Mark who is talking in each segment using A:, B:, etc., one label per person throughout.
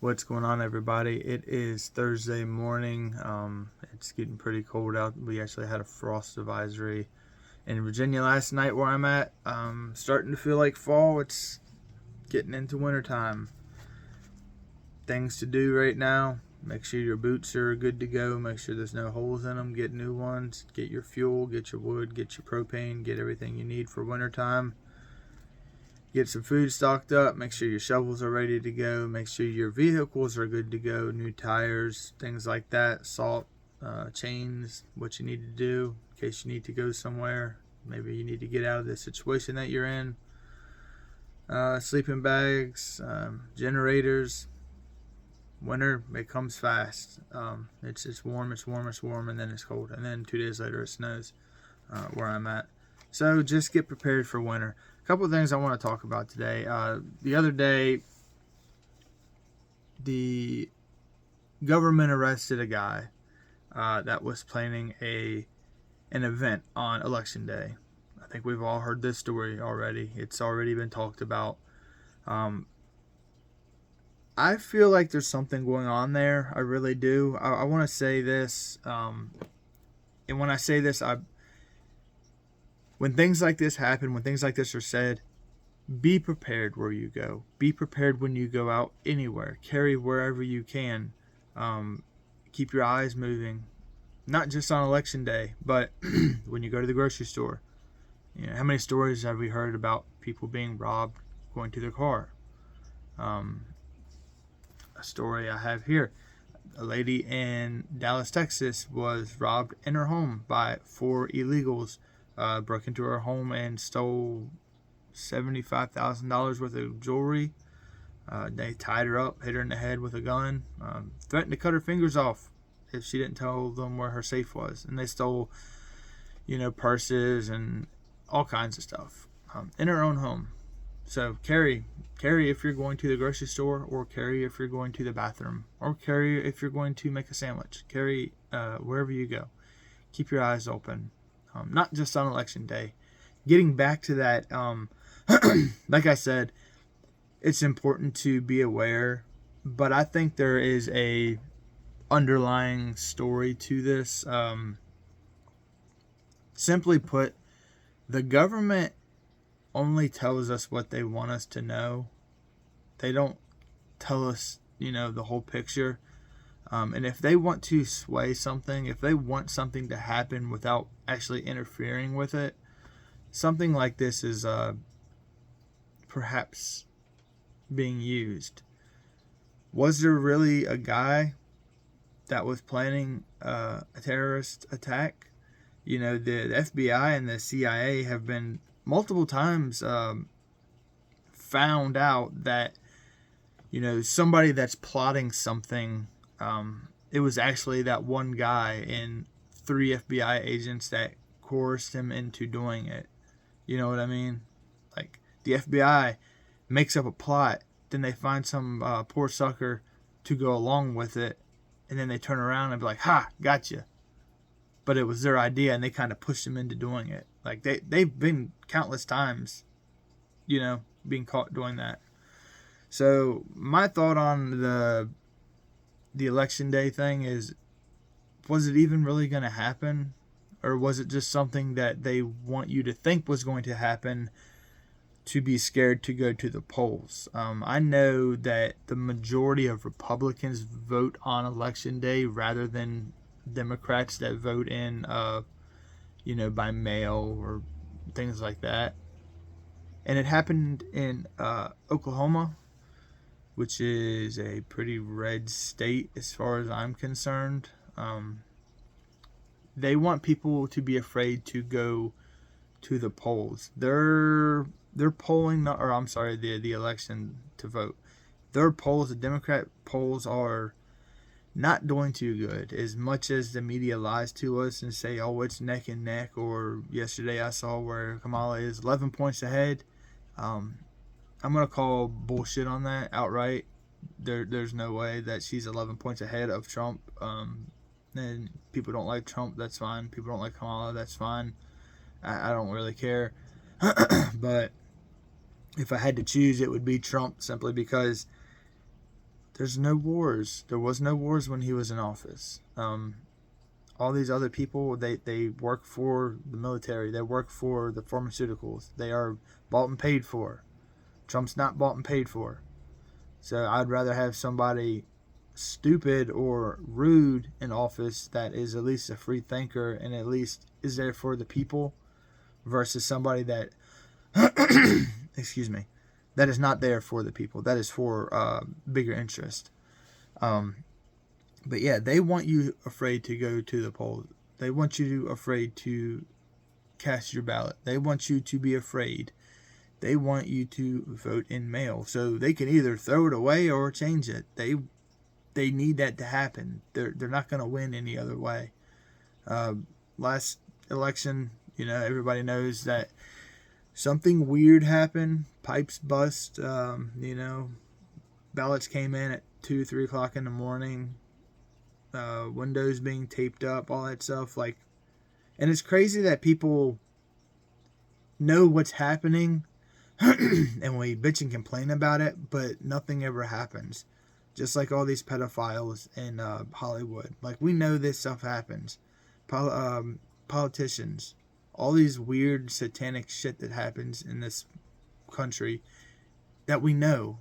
A: What's going on, everybody? It is Thursday morning. It's getting pretty cold out. We actually had a frost advisory in Virginia last night where I'm at. Starting to feel like fall. It's getting into wintertime. Things to do right now. Make sure your boots are good to go. Make sure there's no holes in them. Get new ones. Get your fuel. Get your wood. Get your propane. Get everything you need for wintertime. Get some food stocked up. Make sure your shovels are ready to go. Make sure your vehicles are good to go. New tires, things like that. Salt, chains, what you need to do in case you need to go somewhere. Maybe you need to get out of the situation that you're in. Sleeping bags, generators. Winter, it comes fast. It's warm, and then it's cold. And then 2 days later it snows where I'm at. So just get prepared for winter. A couple of things I want to talk about today. The other day, the government arrested a guy that was planning an event on Election Day. I think we've all heard this story already. It's already been talked about. I feel like there's something going on there. I really do. I want to say this, and when I say this, when things like this happen, when things like this are said, be prepared where you go. Be prepared when you go out anywhere. Carry wherever you can. Keep your eyes moving, not just on Election Day, but when you go to the grocery store. You know, how many stories have we heard about people being robbed going to their car? A story I have here. A lady in Dallas, Texas was robbed in her home by 4 illegals. Broke into her home and stole $75,000 worth of jewelry. They tied her up, hit her in the head with a gun, threatened to cut her fingers off if she didn't tell them where her safe was. And they stole, purses and all kinds of stuff in her own home. So carry if you're going to the grocery store, or carry if you're going to the bathroom, or carry if you're going to make a sandwich. Carry wherever you go. Keep your eyes open. Not just on Election Day. Getting back to that, like I said, it's important to be aware, but I think there is a underlying story to this. Simply put, the government only tells us what they want us to know. They don't tell us, the whole picture. And if they want to sway something, if they want something to happen without actually interfering with it, something like this is perhaps being used. Was there really a guy that was planning a terrorist attack? The FBI and the CIA have been multiple times found out that, somebody that's plotting something. It was actually that one guy and 3 FBI agents that coerced him into doing it. You know what I mean? Like, the FBI makes up a plot, then they find some poor sucker to go along with it, and then they turn around and be like, "Ha, gotcha." But it was their idea, and they kind of pushed him into doing it. Like, they've been countless times, being caught doing that. So my thought on the Election Day thing is, was it even really going to happen? Or was it just something that they want you to think was going to happen to be scared to go to the polls? I know that the majority of Republicans vote on Election Day rather than Democrats that vote in, by mail or things like that. And it happened in Oklahoma, which is a pretty red state as far as I'm concerned. They want people to be afraid to go to the polls. They're polling, or I'm sorry, the election to vote. Their polls, the Democrat polls, are not doing too good. As much as the media lies to us and say, "Oh, it's neck and neck," or yesterday I saw where Kamala is 11 points ahead. I'm going to call bullshit on that outright. There's no way that she's 11 points ahead of Trump. And people don't like Trump, that's fine. People don't like Kamala, that's fine. I don't really care. But if I had to choose, it would be Trump, simply because There's no wars. There was no wars when he was in office. All these other people, they work for the military. They work for the pharmaceuticals. They are bought and paid for. Trump's not bought and paid for. So I'd rather have somebody stupid or rude in office that is at least a free thinker and at least is there for the people versus somebody that excuse me, that is not there for the people, that is for bigger interest. But yeah, they want you afraid to go to the polls. They want you afraid to cast your ballot. They want you to be afraid. They want you to vote in mail, so they can either throw it away or change it. They need that to happen. They're not going to win any other way. Last election, everybody knows that something weird happened. Pipes bust. Ballots came in at 2-3 o'clock in the morning. Windows being taped up, all that stuff. And it's crazy that people know what's happening and we bitch and complain about it, but nothing ever happens. Just like all these pedophiles in Hollywood. We know this stuff happens. Politicians. All these weird satanic shit that happens in this country that we know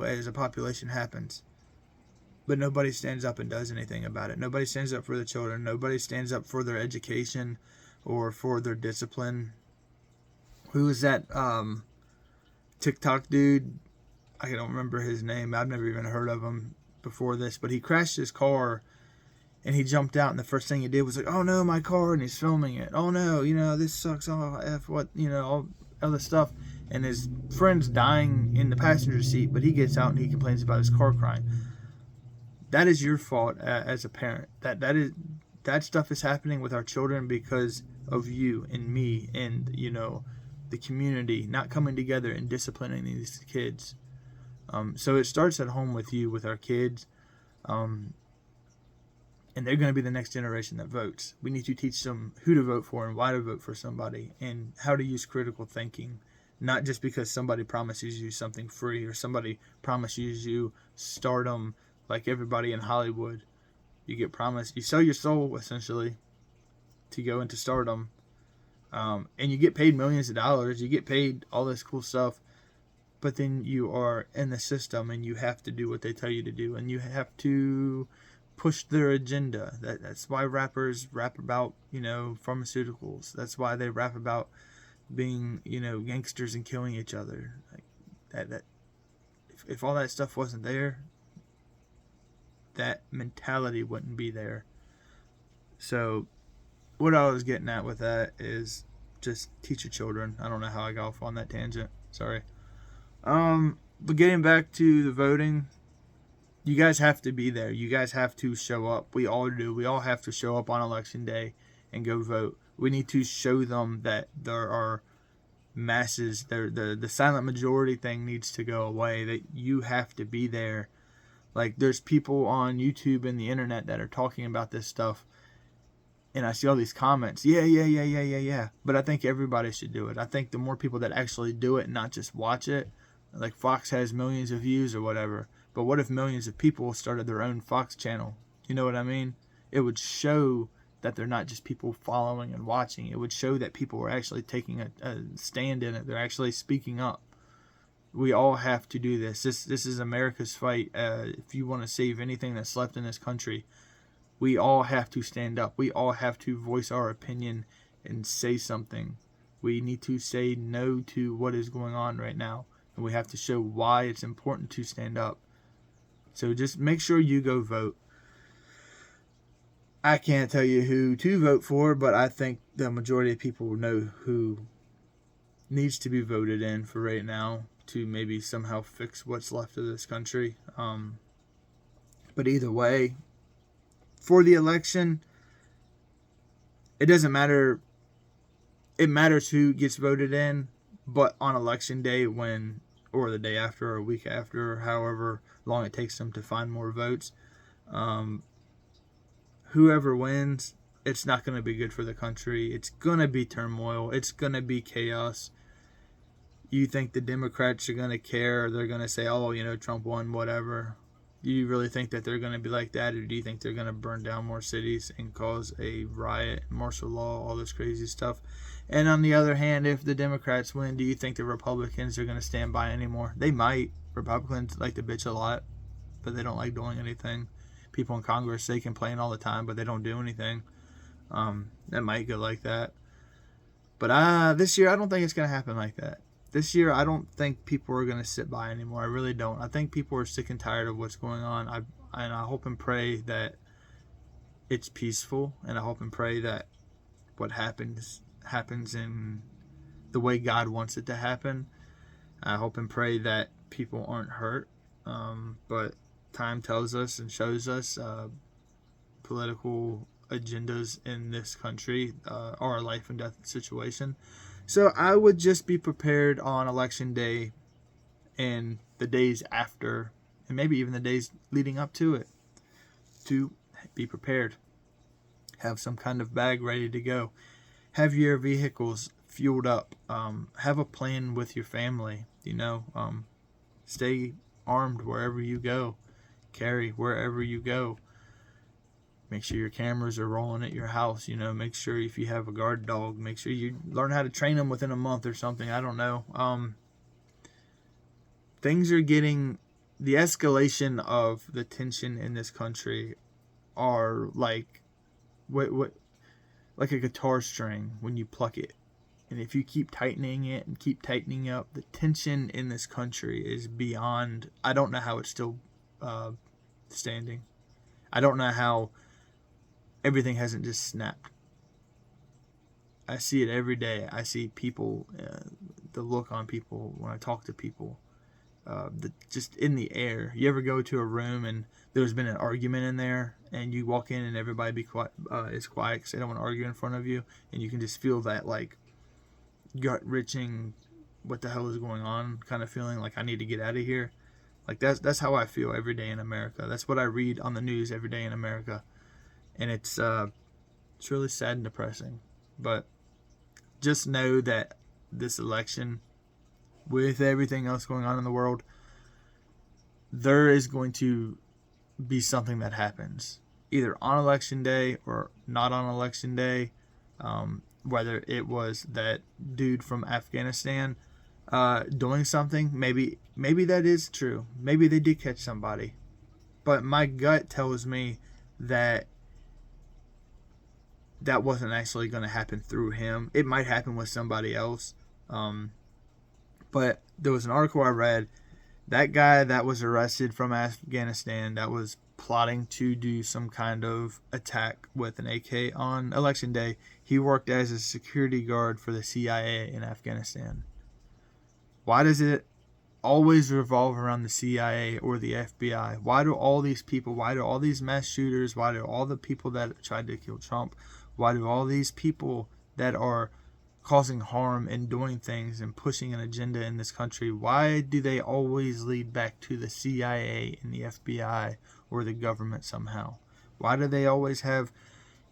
A: as a population happens. But nobody stands up and does anything about it. Nobody stands up for the children. Nobody stands up for their education or for their discipline. Who is that TikTok dude? I don't remember his name. I've never even heard of him before this. But he crashed his car and he jumped out. And the first thing he did was oh no, my car. And he's filming it. Oh no, this sucks. Oh, F what, all other stuff. And his friend's dying in the passenger seat. But he gets out and he complains about his car crying. That is your fault as a parent. That stuff is happening with our children because of you and me and, the community not coming together and disciplining these kids. So it starts at home with you, with our kids. And they're going to be the next generation that votes. We need to teach them who to vote for and why to vote for somebody and how to use critical thinking. Not just because somebody promises you something free or somebody promises you stardom like everybody in Hollywood. You get promised, you sell your soul essentially to go into stardom. And you get paid millions of dollars. You get paid all this cool stuff. But then you are in the system and you have to do what they tell you to do. And you have to push their agenda. That's why rappers rap about, pharmaceuticals. That's why they rap about being, gangsters and killing each other. If all that stuff wasn't there, that mentality wouldn't be there. So what I was getting at with that is just teach your children. I don't know how I got off on that tangent. Sorry. But getting back to the voting, you guys have to be there. You guys have to show up. We all do. We all have to show up on election day and go vote. We need to show them that there are masses. The silent majority thing needs to go away. That you have to be there. There's people on YouTube and the internet that are talking about this stuff. And I see all these comments. Yeah. But I think everybody should do it. I think the more people that actually do it and not just watch it, Fox has millions of views or whatever. But what if millions of people started their own Fox channel? You know what I mean? It would show that they're not just people following and watching. It would show that people are actually taking a stand in it. They're actually speaking up. We all have to do this. This is America's fight. If you want to save anything that's left in this country, we all have to stand up. We all have to voice our opinion and say something. We need to say no to what is going on right now. And we have to show why it's important to stand up. So just make sure you go vote. I can't tell you who to vote for, but I think the majority of people know who needs to be voted in for right now to maybe somehow fix what's left of this country. But either way, for the election, it doesn't matter. It matters who gets voted in, but on election day or the day after or a week after, or however long it takes them to find more votes, whoever wins, it's not going to be good for the country. It's going to be turmoil. It's going to be chaos. You think the Democrats are going to care? They're going to say, Trump won, whatever. Do you really think that they're going to be like that, or do you think they're going to burn down more cities and cause a riot, martial law, all this crazy stuff? And on the other hand, if the Democrats win, do you think the Republicans are going to stand by anymore? They might. Republicans like to bitch a lot, but they don't like doing anything. People in Congress, they complain all the time, but they don't do anything. That might go like that. But this year, I don't think it's going to happen like that. This year, I don't think people are going to sit by anymore. I really don't. I think people are sick and tired of what's going on. I hope and pray that it's peaceful, and I hope and pray that what happens in the way God wants it to happen. I hope and pray that people aren't hurt. But time tells us and shows us political agendas in this country are a life and death situation. So I would just be prepared on election day and the days after, and maybe even the days leading up to it, to be prepared. Have some kind of bag ready to go. Have your vehicles fueled up. Have a plan with your family. Stay armed wherever you go. Carry wherever you go. Make sure your cameras are rolling at your house. Make sure if you have a guard dog, make sure you learn how to train them within a month or something. I don't know. Things are getting, the escalation of the tension in this country are like like a guitar string when you pluck it. And if you keep tightening it and keep tightening up, the tension in this country is beyond. I don't know how it's still standing. I don't know how everything hasn't just snapped. I see it every day. I see people, the look on people when I talk to people, just in the air. You ever go to a room and there's been an argument in there, and you walk in and everybody is quiet because they don't want to argue in front of you, and you can just feel that like gut-wrenching, what the hell is going on kind of feeling, like I need to get out of here. Like that's how I feel every day in America. That's what I read on the news every day in America. And it's really sad and depressing. But just know that this election, with everything else going on in the world, there is going to be something that happens. Either on election day or not on election day. Whether it was that dude from Afghanistan doing something, maybe that is true. Maybe they did catch somebody. But my gut tells me that wasn't actually going to happen through him. It might happen with somebody else. But there was an article I read. That guy that was arrested from Afghanistan that was plotting to do some kind of attack with an AK on election day, he worked as a security guard for the CIA in Afghanistan. Why does it always revolve around the CIA or the FBI? Why do all these people, why do all these mass shooters, why do all the people that tried to kill Trump, why do all these people that are causing harm and doing things and pushing an agenda in this country, why do they always lead back to the CIA and the FBI or the government somehow? Why do they always have,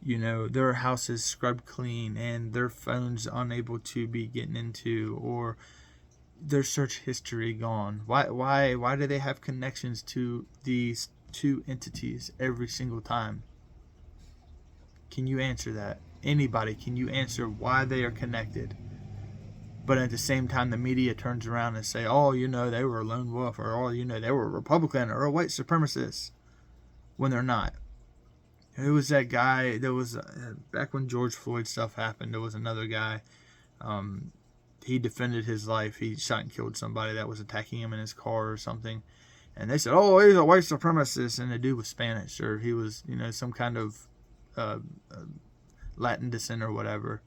A: their houses scrubbed clean and their phones unable to be getting into, or their search history gone? Why do they have connections to these two entities every single time? Can you answer that? Anybody, can you answer why they are connected? But at the same time, the media turns around and say, oh, they were a lone wolf, or, oh, they were a Republican or a white supremacist, when they're not. Who was that guy? There was, back when George Floyd stuff happened, there was another guy. He defended his life. He shot and killed somebody that was attacking him in his car or something. And they said, oh, he's a white supremacist. And the dude was Spanish, or he was, some kind of Latin descent or whatever.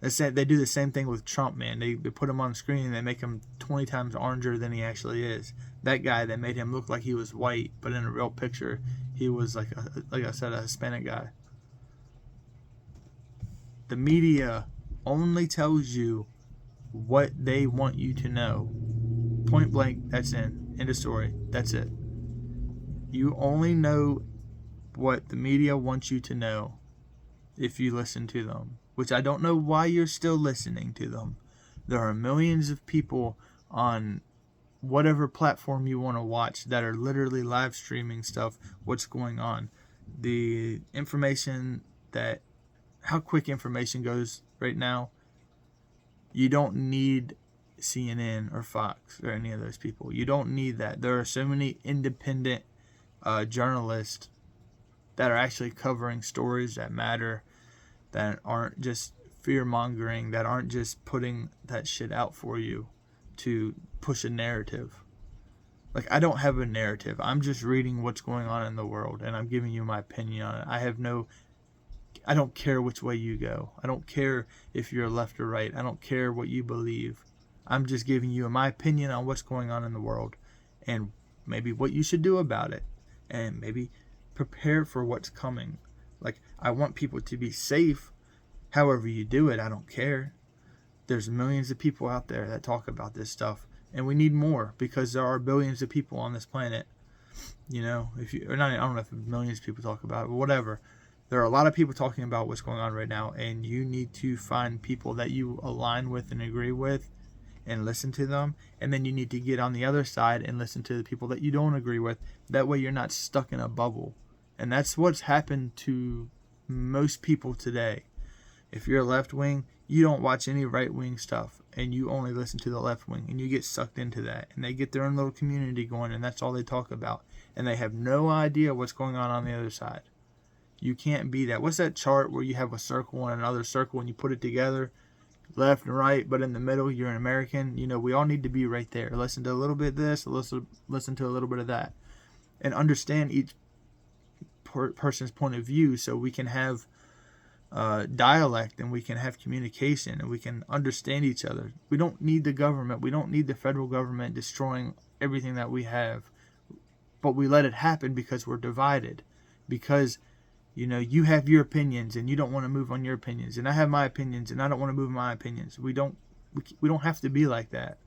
A: They do the same thing with Trump, man. They put him on screen and they make him 20 times oranger than he actually is. That guy, that made him look like he was white, but in a real picture, he was like I said, a Hispanic guy. The media only tells you what they want you to know. Point blank, that's end of story. That's it. You only know what the media wants you to know if you listen to them, which I don't know why you're still listening to them. There are millions of people on whatever platform you want to watch that are literally live streaming stuff, what's going on. The information that, how quick information goes right now, you don't need CNN or Fox or any of those people. You don't need that. There are so many independent journalists that are actually covering stories that matter, that aren't just fear-mongering, that aren't just putting that shit out for you to push a narrative. Like, I don't have a narrative. I'm just reading what's going on in the world, and I'm giving you my opinion on it. I don't care which way you go. I don't care if you're left or right. I don't care what you believe. I'm just giving you my opinion on what's going on in the world and maybe what you should do about it, and maybe prepare for what's coming. Like, I want people to be safe. However you do it, I don't care. There's millions of people out there that talk about this stuff, and we need more because there are billions of people on this planet. You know, I don't know if millions of people talk about it, but whatever. There are a lot of people talking about what's going on right now, and you need to find people that you align with and agree with and listen to them. And then you need to get on the other side and listen to the people that you don't agree with. That way you're not stuck in a bubble. And that's what's happened to most people today. If you're left wing, you don't watch any right wing stuff, and you only listen to the left wing, and you get sucked into that. And they get their own little community going, and that's all they talk about. And they have no idea what's going on the other side. You can't be that. What's that chart where you have a circle and another circle and you put it together, left and right, but in the middle you're an American? You know, we all need to be right there. Listen to a little bit of this, listen to a little bit of that, and understand each person's point of view, so we can have dialect, and we can have communication, and we can understand each other. We don't need the government. We don't need the federal government destroying everything that we have, but we let it happen because we're divided. Because, you know, you have your opinions and you don't want to move on your opinions, and I have my opinions and I don't want to move my opinions. We don't have to be like that.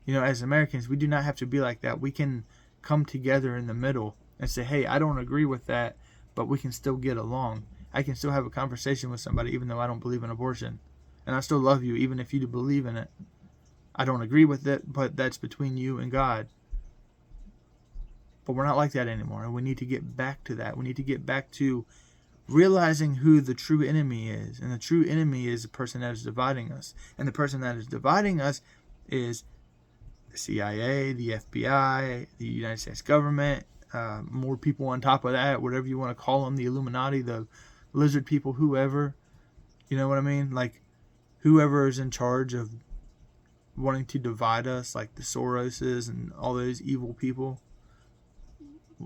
A: You know, as Americans, we do not have to be like that. We can come together in the middle and say, hey, I don't agree with that, but we can still get along. I can still have a conversation with somebody even though I don't believe in abortion, and I still love you even if you believe in it. I don't agree with it, but that's between you and God. But we're not like that anymore, and we need to get back to that. We need to get back to realizing who the true enemy is, and the true enemy is the person that is dividing us, and the person that is dividing us is the CIA, the FBI, the United States government, more people on top of that, whatever you want to call them, the Illuminati, the lizard people, whoever, you know what I mean? Like, whoever is in charge of wanting to divide us, like the Soroses and all those evil people.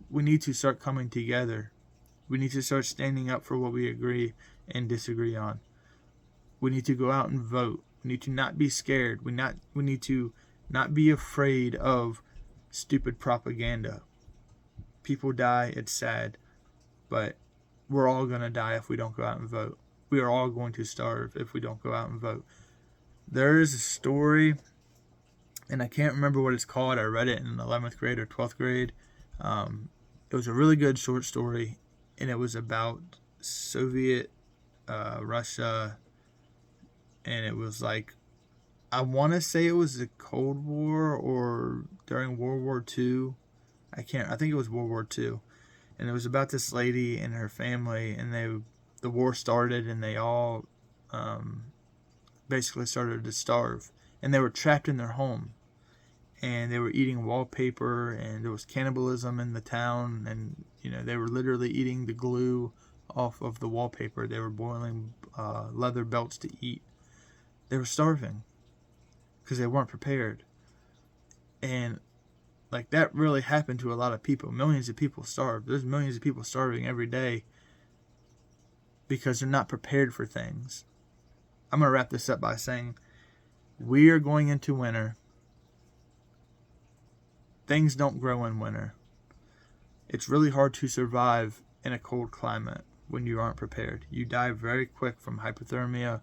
A: We need to start coming together. We need to start standing up for what we agree and disagree on. We need to go out and vote. We need to not be scared. We need to not be afraid of stupid propaganda. People die, it's sad, but we're all going to die if we don't go out and vote. We are all going to starve if we don't go out and vote. There is a story, and I can't remember what it's called. I read it in 11th grade or 12th grade. It was a really good short story, and it was about Soviet Russia, and it was like, I want to say it was the Cold War or during World War II. I think it was World War II, and it was about this lady and her family, and the war started, and they all basically started to starve, and they were trapped in their home. And they were eating wallpaper, and there was cannibalism in the town, and, you know, they were literally eating the glue off of the wallpaper. They were boiling leather belts to eat. They were starving because they weren't prepared. And, like, that really happened to a lot of people. Millions of people starved. There's millions of people starving every day because they're not prepared for things. I'm going to wrap this up by saying we are going into winter. Things don't grow in winter. It's really hard to survive in a cold climate when you aren't prepared. You die very quick from hypothermia.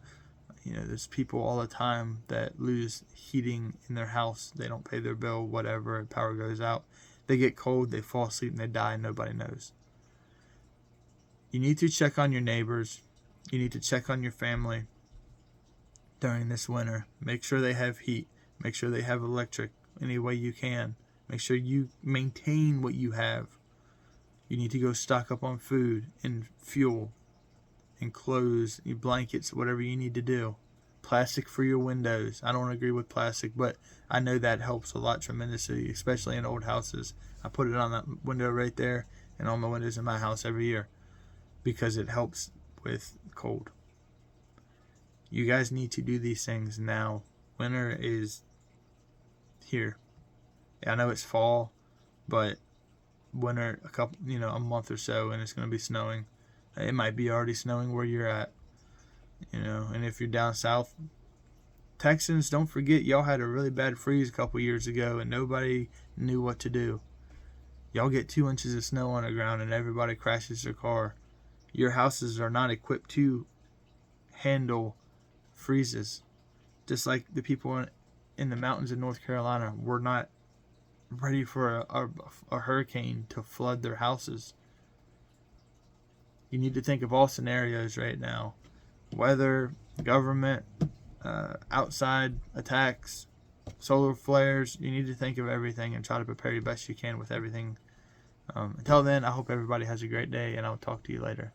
A: You know, there's people all the time that lose heating in their house. They don't pay their bill, whatever, power goes out. They get cold, they fall asleep, and they die, and nobody knows. You need to check on your neighbors. You need to check on your family during this winter. Make sure they have heat. Make sure they have electric any way you can. Make sure you maintain what you have. You need to go stock up on food and fuel and clothes, your blankets, whatever you need to do. Plastic for your windows. I don't agree with plastic, but I know that helps a lot tremendously, especially in old houses. I put it on that window right there and on the windows in my house every year because it helps with cold. You guys need to do these things now. Winter is here. I know it's fall, but winter a month or so and it's going to be snowing. It might be already snowing where you're at, and if you're down south, Texans, don't forget y'all had a really bad freeze a couple years ago and nobody knew what to do. Y'all get 2 inches of snow on the ground and everybody crashes their car. Your houses are not equipped to handle freezes. Just like the people in the mountains of North Carolina were not ready for a hurricane to flood their houses. You need to think of all scenarios right now. Weather, government, outside attacks, solar flares. You need to think of everything and try to prepare your best you can with everything. Until then, I hope everybody has a great day, and I'll talk to you later.